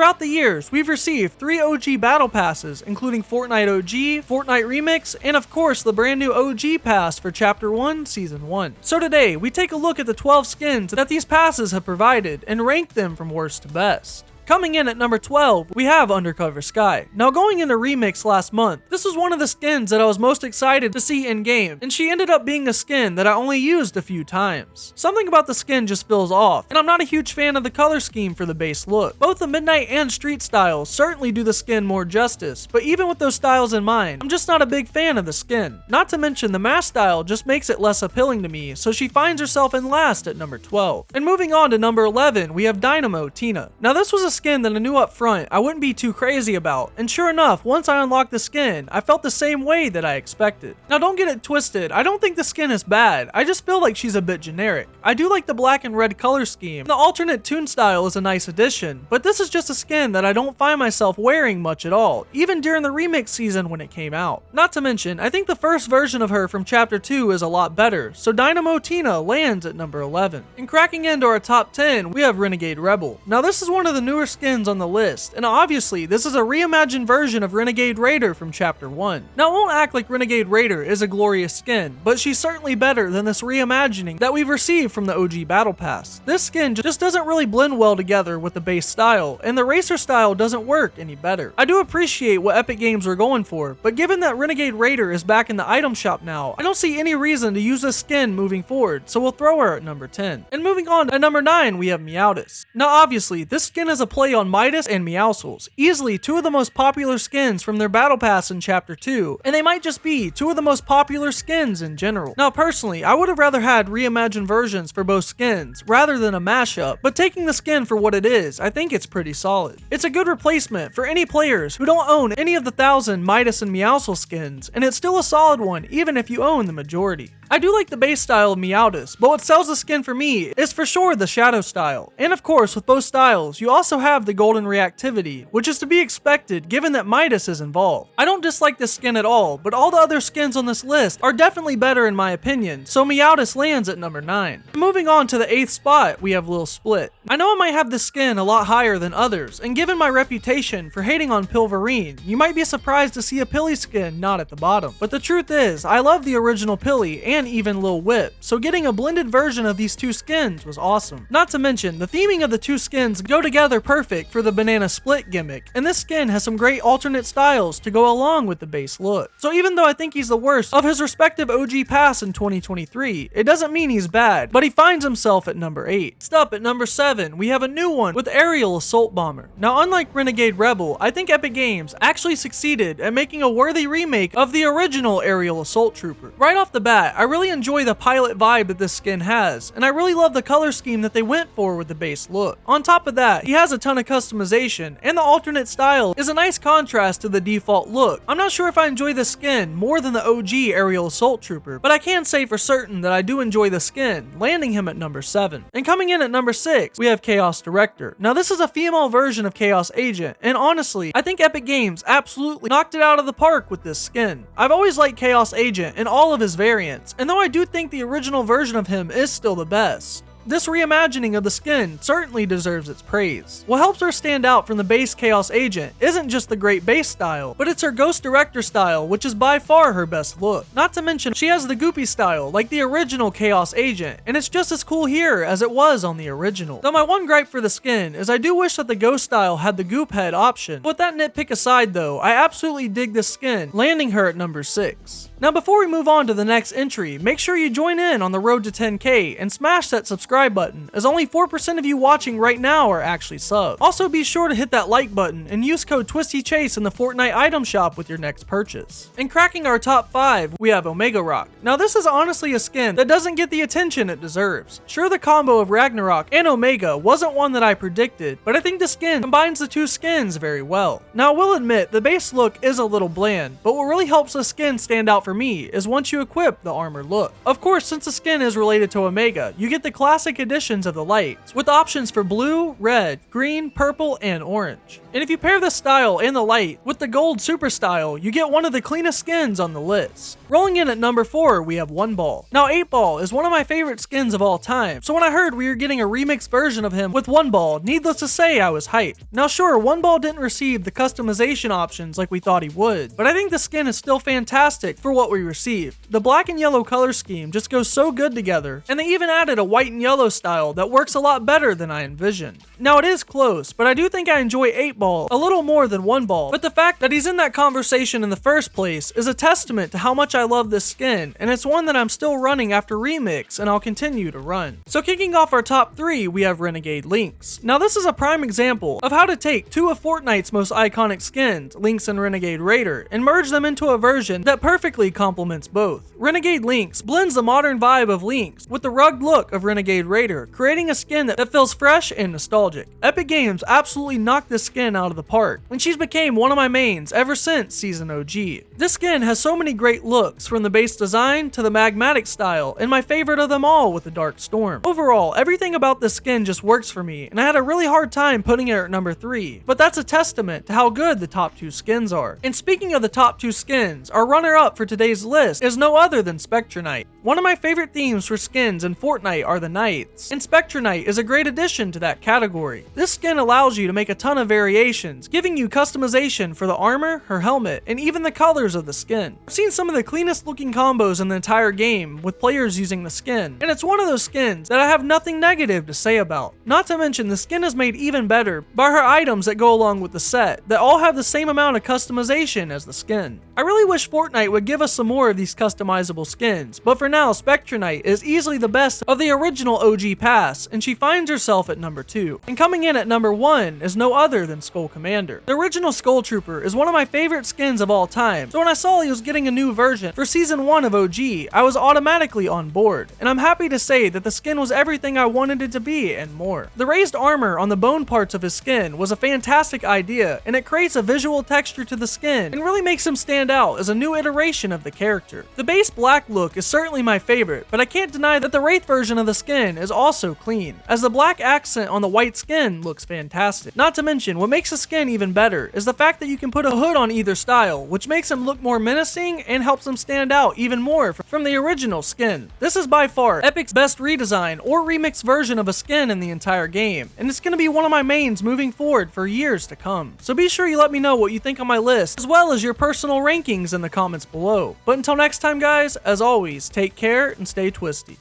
Throughout the years, we've received 3 OG Battle Passes, including Fortnite OG, Fortnite Remix, and of course the brand new OG Pass for Chapter 1, Season 1. So today, we take a look at the 12 skins that these passes have provided and rank them from worst to best. Coming in at number 12, we have Undercover Sky. Now going into Remix last month, this was one of the skins that I was most excited to see in-game, and she ended up being a skin that I only used a few times. Something about the skin just feels off, and I'm not a huge fan of the color scheme for the base look. Both the Midnight and Street styles certainly do the skin more justice, but even with those styles in mind, I'm just not a big fan of the skin. Not to mention the mask style just makes it less appealing to me, so she finds herself in last at number 12. And moving on to number 11, we have Dynamo Tina. Now this was a skin that I knew up front I wouldn't be too crazy about, and sure enough, once I unlocked the skin, I felt the same way that I expected. Now don't get it twisted, I don't think the skin is bad, I just feel like she's a bit generic. I do like the black and red color scheme, the alternate toon style is a nice addition, but this is just a skin that I don't find myself wearing much at all, even during the remix season when it came out. Not to mention, I think the first version of her from Chapter 2 is a lot better, so Dynamo Tina lands at number 11. And cracking into our top 10, we have Renegade Rebel. Now this is one of the newer skins on the list, and obviously this is a reimagined version of Renegade Raider from Chapter 1. Now I won't act like Renegade Raider is a glorious skin, but she's certainly better than this reimagining that we've received from the OG Battle Pass. This skin just doesn't really blend well together with the base style, and the racer style doesn't work any better. I do appreciate what Epic Games were going for, but given that Renegade Raider is back in the item shop now, I don't see any reason to use this skin moving forward, so we'll throw her at number 10. And moving on to number 9, we have Meowtis. Now obviously, this skin is a play on Midas and Meowscles, easily two of the most popular skins from their Battle Pass in Chapter 2, and they might just be two of the most popular skins in general. Now personally, I would have rather had reimagined versions for both skins, rather than a mashup, but taking the skin for what it is, I think it's pretty solid. It's a good replacement for any players who don't own any of the 1,000 Midas and Meowscle skins, and it's still a solid one even if you own the majority. I do like the base style of Meowtis, but what sells the skin for me is for sure the shadow style. And of course, with both styles, you also have the golden reactivity, which is to be expected given that Midas is involved. I don't dislike this skin at all, but all the other skins on this list are definitely better in my opinion, so Meowtis lands at number 9. Moving on to the 8th spot, we have Lil Split. I know I might have this skin a lot higher than others, and given my reputation for hating on Pilverine, you might be surprised to see a Pilly skin not at the bottom. But the truth is, I love the original Pilly and even Lil Whip, so getting a blended version of these two skins was awesome. Not to mention, the theming of the two skins go together perfect for the banana split gimmick, and this skin has some great alternate styles to go along with the base look. So even though I think he's the worst of his respective OG pass in 2023, it doesn't mean he's bad, but he finds himself at number 8. Next up at number 7, we have a new one with Aerial Assault Bomber. Now unlike Renegade Rebel, I think Epic Games actually succeeded at making a worthy remake of the original Aerial Assault Trooper. Right off the bat, I really enjoy the pilot vibe that this skin has, and I really love the color scheme that they went for with the base look. On top of that, he has a ton of customization, and the alternate style is a nice contrast to the default look. I'm not sure if I enjoy the skin more than the OG Aerial Assault Trooper, but I can say for certain that I do enjoy the skin, landing him at number 7. And coming in at number 6, we have Chaos Director. Now this is a female version of Chaos Agent, and honestly, I think Epic Games absolutely knocked it out of the park with this skin. I've always liked Chaos Agent in all of his variants, and though I do think the original version of him is still the best, this reimagining of the skin certainly deserves its praise. What helps her stand out from the base Chaos Agent isn't just the great base style, but it's her Ghost Director style, which is by far her best look. Not to mention, she has the goopy style like the original Chaos Agent, and it's just as cool here as it was on the original. Though my one gripe for the skin is I do wish that the Ghost style had the goop head option. With that nitpick aside though, I absolutely dig this skin, landing her at number 6. Now before we move on to the next entry, make sure you join in on the road to 10K and smash that subscribe button, as only 4% of you watching right now are actually subbed. Also be sure to hit that like button and use code Twistychase in the Fortnite item shop with your next purchase. And cracking our top 5, we have Omega Rock. Now this is honestly a skin that doesn't get the attention it deserves. Sure, the combo of Ragnarok and Omega wasn't one that I predicted, but I think the skin combines the two skins very well. Now I will admit, the base look is a little bland, but what really helps the skin stand out for me is once you equip the armor look. Of course, since the skin is related to Omega, you get the classic classic editions of the lights, with options for blue, red, green, purple, and orange. And if you pair the style and the light with the gold super style, you get one of the cleanest skins on the list. Rolling in at number 4, we have 1Ball. Now 8Ball is one of my favorite skins of all time, so when I heard we were getting a remixed version of him with 1Ball, needless to say I was hyped. Now sure, 1Ball didn't receive the customization options like we thought he would, but I think the skin is still fantastic for what we received. The black and yellow color scheme just goes so good together, and they even added a white and yellow style that works a lot better than I envisioned. Now it is close, but I do think I enjoy 8Ball a little more than 1Ball, but the fact that he's in that conversation in the first place is a testament to how much I love this skin, and it's one that I'm still running after remix and I'll continue to run. So kicking off our top 3, we have Renegade Lynx. Now this is a prime example of how to take two of Fortnite's most iconic skins, Lynx and Renegade Raider, and merge them into a version that perfectly complements both. Renegade Lynx blends the modern vibe of Lynx with the rugged look of Renegade Raider, creating a skin that feels fresh and nostalgic. Epic Games absolutely knocked this skin out of the park, and she's became one of my mains ever since Season OG. This skin has so many great looks, from the base design to the magmatic style, and my favorite of them all with the Dark Storm. Overall, everything about this skin just works for me, and I had a really hard time putting it at number 3, but that's a testament to how good the top 2 skins are. And speaking of the top 2 skins, our runner-up for today's list is no other than Spectronite. One of my favorite themes for skins in Fortnite are the Knights, and Spectronite is a great addition to that category. This skin allows you to make a ton of variations, giving you customization for the armor, her helmet, and even the colors of the skin. I've seen some of the cleanest looking combos in the entire game with players using the skin, and it's one of those skins that I have nothing negative to say about. Not to mention, the skin is made even better by her items that go along with the set, that all have the same amount of customization as the skin. I really wish Fortnite would give us some more of these customizable skins, but for now, Spectronite is easily the best of the original OG pass, and she finds herself at number 2. And coming in at number 1 is no other than Skull Commander. The original Skull Trooper is one of my favorite skins of all time, so when I saw he was getting a new version for Season 1 of OG, I was automatically on board, and I'm happy to say that the skin was everything I wanted it to be and more. The raised armor on the bone parts of his skin was a fantastic idea, and it creates a visual texture to the skin and really makes him stand out as a new iteration of the character. The base black look is certainly my favorite, but I can't deny that the Wraith version of the skin is also clean, as the black accent on the white skin looks fantastic. Not to mention, what makes the skin even better is the fact that you can put a hood on either style, which makes him look more menacing and helps him stand out even more from the original skin. This is by far Epic's best redesign or remix version of a skin in the entire game, and it's going to be one of my mains moving forward for years to come. So be sure you let me know what you think on my list, as well as your personal rankings in the comments below. But until next time guys, as always, take care and stay twisty.